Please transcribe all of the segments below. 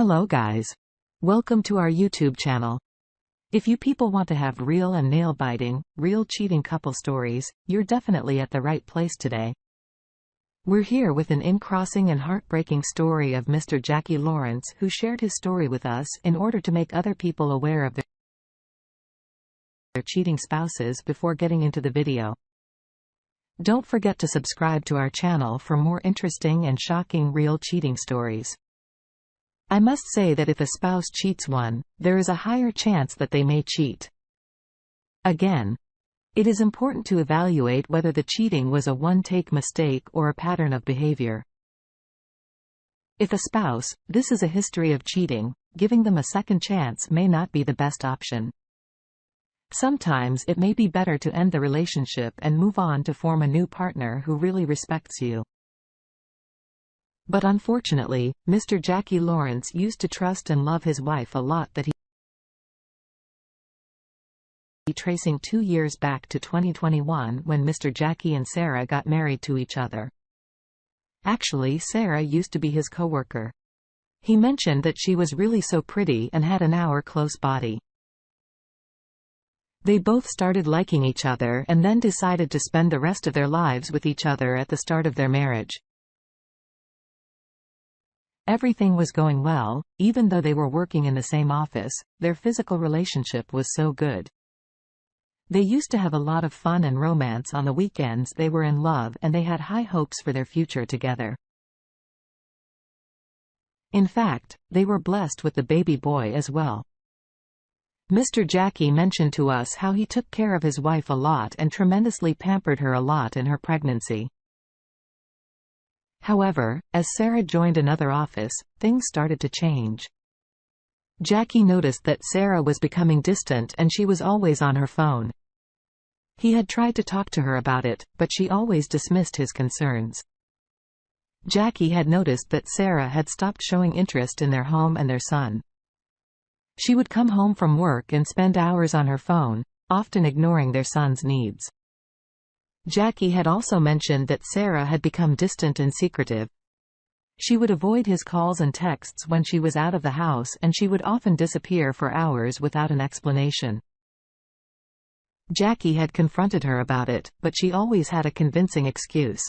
Hello guys. Welcome to our YouTube channel. If you people want to have real and nail-biting, real cheating couple stories, you're definitely at the right place today. We're here with an in-crossing and heartbreaking story of Mr. Jackie Lawrence, who shared his story with us in order to make other people aware of their cheating spouses before getting into the video. Don't forget to subscribe to our channel for more interesting and shocking real cheating stories. I must say that if a spouse cheats one, there is a higher chance that they may cheat again. It is important to evaluate whether the cheating was a one-take mistake or a pattern of behavior. If a spouse, this is a history of cheating, giving them a second chance may not be the best option. Sometimes it may be better to end the relationship and move on to form a new partner who really respects you. But unfortunately, Mr. Jackie Lawrence used to trust and love his wife a lot, that he tracing 2 years back to 2021 when Mr. Jackie and Sarah got married to each other. Actually, Sarah used to be his co-worker. He mentioned that she was really so pretty and had an hour-close body. They both started liking each other and then decided to spend the rest of their lives with each other at the start of their marriage. Everything was going well, even though they were working in the same office. Their physical relationship was so good. They used to have a lot of fun and romance on the weekends. They were in love and they had high hopes for their future together. In fact, they were blessed with the baby boy as well. Mr. Jackie mentioned to us how he took care of his wife a lot and tremendously pampered her a lot in her pregnancy. However, as Sarah joined another office, things started to change. Jackie noticed that Sarah was becoming distant and she was always on her phone. He had tried to talk to her about it, but she always dismissed his concerns. Jackie had noticed that Sarah had stopped showing interest in their home and their son. She would come home from work and spend hours on her phone, often ignoring their son's needs. Jackie had also mentioned that Sarah had become distant and secretive. She would avoid his calls and texts when she was out of the house, and she would often disappear for hours without an explanation. Jackie had confronted her about it, but she always had a convincing excuse.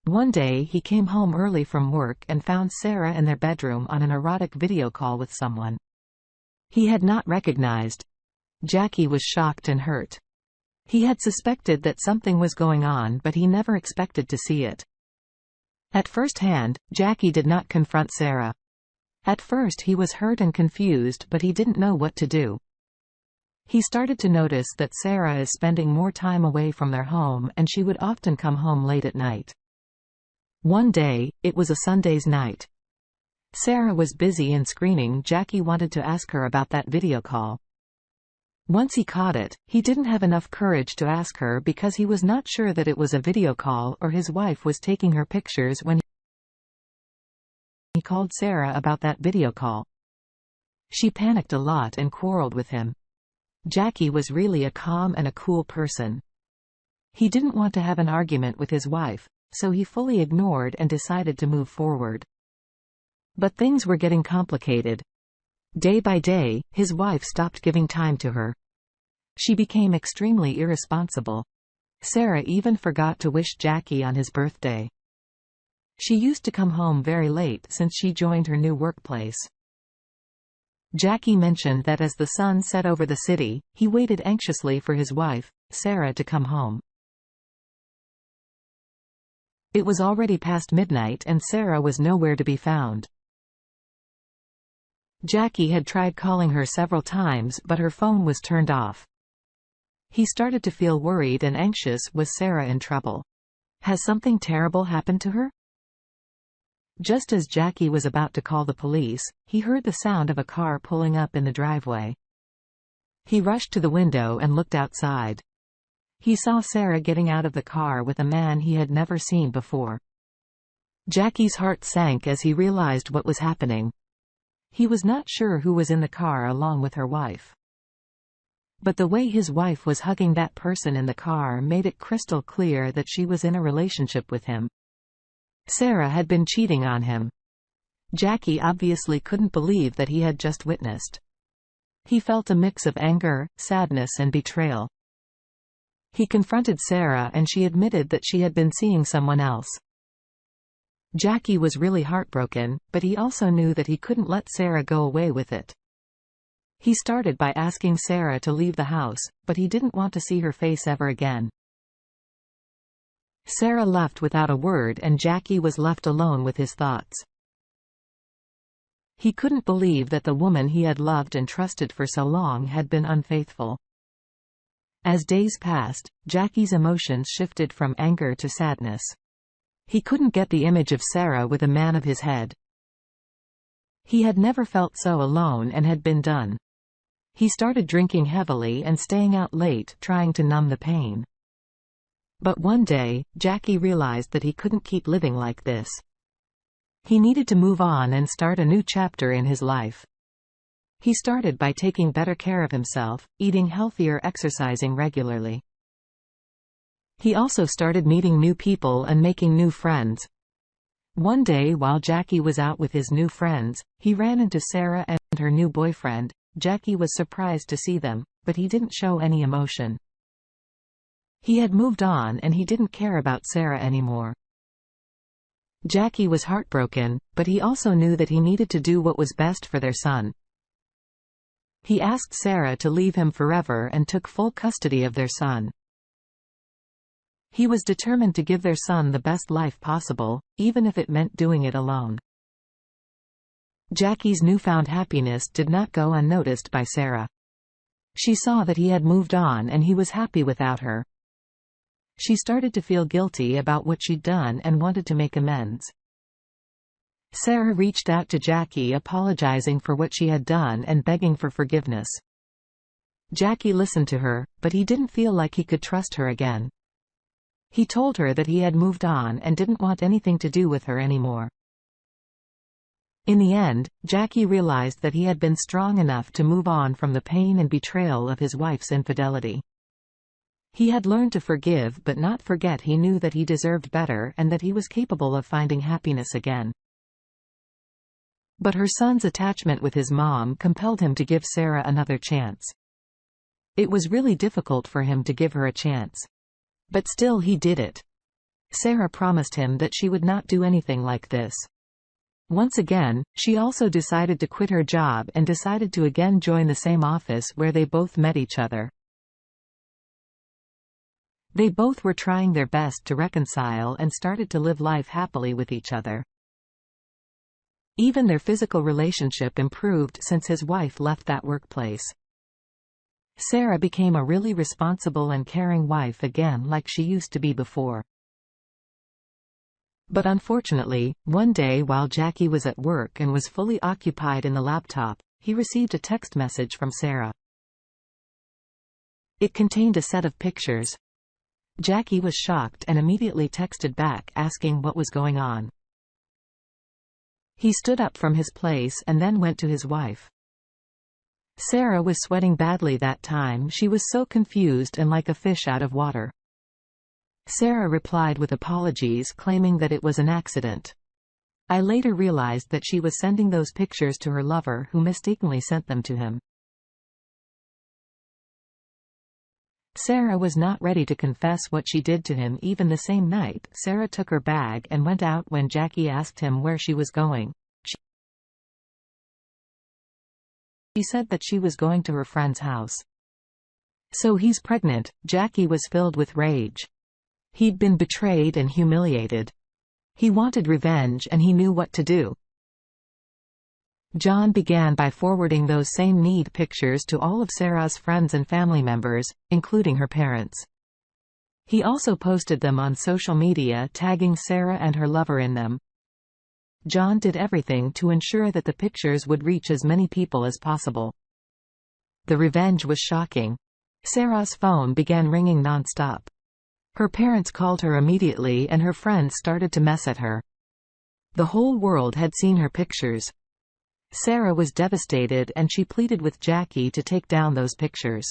One day he came home early from work and found Sarah in their bedroom on an erotic video call with someone he had not recognized. Jackie was shocked and hurt. He had suspected that something was going on, but he never expected to see it. At first hand, Jackie did not confront Sarah. At first he was hurt and confused, but he didn't know what to do. He started to notice that Sarah is spending more time away from their home, and she would often come home late at night. One day, it was a Sunday's night. Sarah was busy and screening. Jackie wanted to ask her about that video call. Once he caught it, he didn't have enough courage to ask her because he was not sure that it was a video call or his wife was taking her pictures when he called Sarah about that video call. She panicked a lot and quarreled with him. Jackie was really a calm and a cool person. He didn't want to have an argument with his wife, so he fully ignored and decided to move forward. But things were getting complicated. Day by day, his wife stopped giving time to her. She became extremely irresponsible. Sarah even forgot to wish Jackie on his birthday. She used to come home very late since she joined her new workplace. Jackie mentioned that as the sun set over the city, he waited anxiously for his wife, Sarah, to come home. It was already past midnight and Sarah was nowhere to be found. Jackie had tried calling her several times, but her phone was turned off. He started to feel worried and anxious. Was Sarah in trouble? Has something terrible happened to her? Just as Jackie was about to call the police, he heard the sound of a car pulling up in the driveway. He rushed to the window and looked outside. He saw Sarah getting out of the car with a man he had never seen before. Jackie's heart sank as he realized what was happening. He was not sure who was in the car along with her wife. But the way his wife was hugging that person in the car made it crystal clear that she was in a relationship with him. Sarah had been cheating on him. Jackie obviously couldn't believe that he had just witnessed. He felt a mix of anger, sadness and betrayal. He confronted Sarah and she admitted that she had been seeing someone else. Jackie was really heartbroken, but he also knew that he couldn't let Sarah go away with it. He started by asking Sarah to leave the house, but he didn't want to see her face ever again. Sarah left without a word and Jackie was left alone with his thoughts. He couldn't believe that the woman he had loved and trusted for so long had been unfaithful. As days passed, Jackie's emotions shifted from anger to sadness. He couldn't get the image of Sarah with a man of his head. He had never felt so alone and had been done. He started drinking heavily and staying out late, trying to numb the pain. But one day, Jackie realized that he couldn't keep living like this. He needed to move on and start a new chapter in his life. He started by taking better care of himself, eating healthier, exercising regularly. He also started meeting new people and making new friends. One day while Jackie was out with his new friends, he ran into Sarah and her new boyfriend. Jackie was surprised to see them, but he didn't show any emotion. He had moved on and he didn't care about Sarah anymore. Jackie was heartbroken, but he also knew that he needed to do what was best for their son. He asked Sarah to leave him forever and took full custody of their son. He was determined to give their son the best life possible, even if it meant doing it alone. Jackie's newfound happiness did not go unnoticed by Sarah. She saw that he had moved on and he was happy without her. She started to feel guilty about what she'd done and wanted to make amends. Sarah reached out to Jackie, apologizing for what she had done and begging for forgiveness. Jackie listened to her, but he didn't feel like he could trust her again. He told her that he had moved on and didn't want anything to do with her anymore. In the end, Jackie realized that he had been strong enough to move on from the pain and betrayal of his wife's infidelity. He had learned to forgive but not forget. He knew that he deserved better and that he was capable of finding happiness again. But her son's attachment with his mom compelled him to give Sarah another chance. It was really difficult for him to give her a chance. But still he did it. Sarah promised him that she would not do anything like this. Once again, she also decided to quit her job and decided to again join the same office where they both met each other. They both were trying their best to reconcile and started to live life happily with each other. Even their physical relationship improved since his wife left that workplace. Sarah became a really responsible and caring wife again, like she used to be before. But unfortunately, one day while Jackie was at work and was fully occupied in the laptop, he received a text message from Sarah. It contained a set of pictures. Jackie was shocked and immediately texted back asking what was going on. He stood up from his place and then went to his wife. Sarah was sweating badly that time. She was so confused and like a fish out of water. Sarah replied with apologies, claiming that it was an accident. I later realized that she was sending those pictures to her lover, who mistakenly sent them to him. Sarah was not ready to confess what she did to him. Even the same night, Sarah took her bag and went out. When Jackie asked him where she was going, she said that she was going to her friend's house. So he's pregnant. Jackie was filled with rage. He'd been betrayed and humiliated. He wanted revenge and he knew what to do. John began by forwarding those same nude pictures to all of Sarah's friends and family members, including her parents. He also posted them on social media, tagging Sarah and her lover in them. John did everything to ensure that the pictures would reach as many people as possible. The revenge was shocking. Sarah's phone began ringing non-stop. Her parents called her immediately and her friends started to mess at her. The whole world had seen her pictures. Sarah was devastated and she pleaded with Jackie to take down those pictures.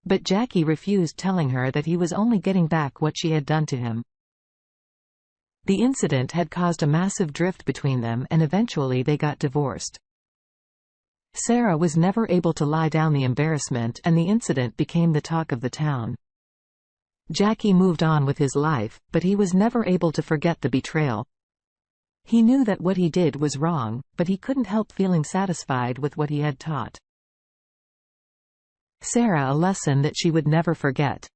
But Jackie refused, telling her that he was only getting back what she had done to him. The incident had caused a massive drift between them and eventually they got divorced. Sarah was never able to lie down the embarrassment and the incident became the talk of the town. Jackie moved on with his life, but he was never able to forget the betrayal. He knew that what he did was wrong, but he couldn't help feeling satisfied with what he had taught Sarah a lesson that she would never forget.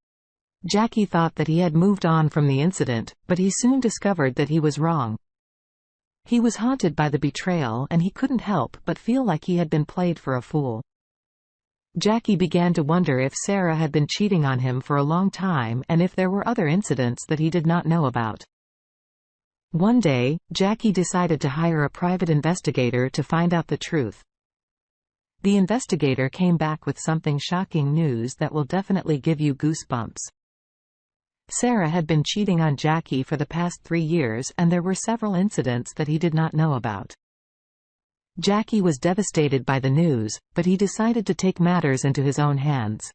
Jackie thought that he had moved on from the incident, but he soon discovered that he was wrong. He was haunted by the betrayal and he couldn't help but feel like he had been played for a fool. Jackie began to wonder if Sarah had been cheating on him for a long time and if there were other incidents that he did not know about. One day, Jackie decided to hire a private investigator to find out the truth. The investigator came back with something shocking news that will definitely give you goosebumps. Sarah had been cheating on Jackie for the past 3 years and there were several incidents that he did not know about. Jackie was devastated by the news, but he decided to take matters into his own hands.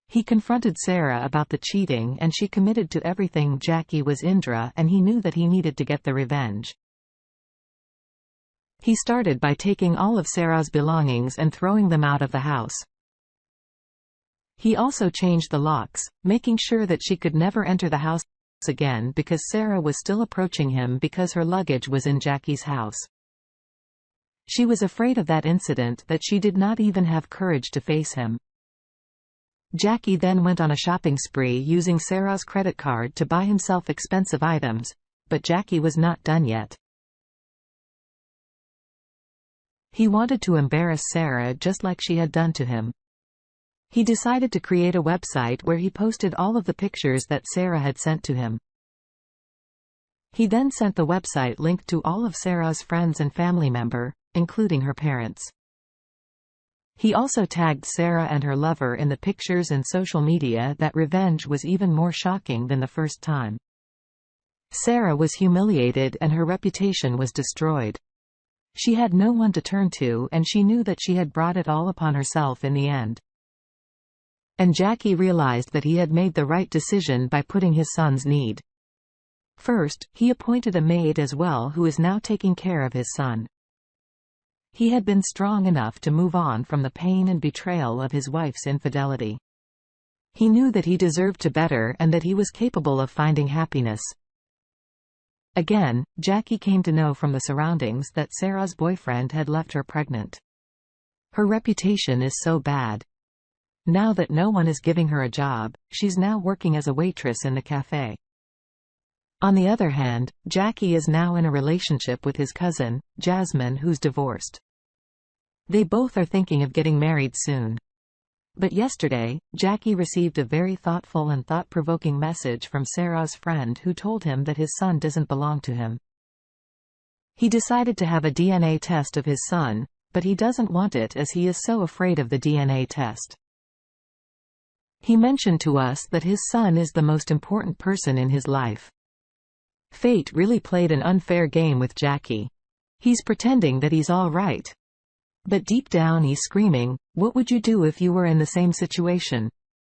He confronted Sarah about the cheating and she committed to everything. Jackie was Indra and he knew that he needed to get the revenge. He started by taking all of Sarah's belongings and throwing them out of the house. He also changed the locks, making sure that she could never enter the house again because Sarah was still approaching him because her luggage was in Jackie's house. She was afraid of that incident that she did not even have courage to face him. Jackie then went on a shopping spree using Sarah's credit card to buy himself expensive items, but Jackie was not done yet. He wanted to embarrass Sarah just like she had done to him. He decided to create a website where he posted all of the pictures that Sarah had sent to him. He then sent the website link to all of Sarah's friends and family members, including her parents. He also tagged Sarah and her lover in the pictures and social media. That revenge was even more shocking than the first time. Sarah was humiliated and her reputation was destroyed. She had no one to turn to and she knew that she had brought it all upon herself in the end. And Jackie realized that he had made the right decision by putting his son's need first. He appointed a maid as well who is now taking care of his son. He had been strong enough to move on from the pain and betrayal of his wife's infidelity. He knew that he deserved to better and that he was capable of finding happiness. Again, Jackie came to know from the surroundings that Sarah's boyfriend had left her pregnant. Her reputation is so bad. Now that no one is giving her a job, she's now working as a waitress in the cafe. On the other hand, Jackie is now in a relationship with his cousin, Jasmine, who's divorced. They both are thinking of getting married soon. But yesterday, Jackie received a very thoughtful and thought-provoking message from Sarah's friend who told him that his son doesn't belong to him. He decided to have a DNA test of his son, but he doesn't want it as he is so afraid of the DNA test. He mentioned to us that his son is the most important person in his life. Fate really played an unfair game with Jackie. He's pretending that he's all right. But deep down he's screaming, "What would you do if you were in the same situation?"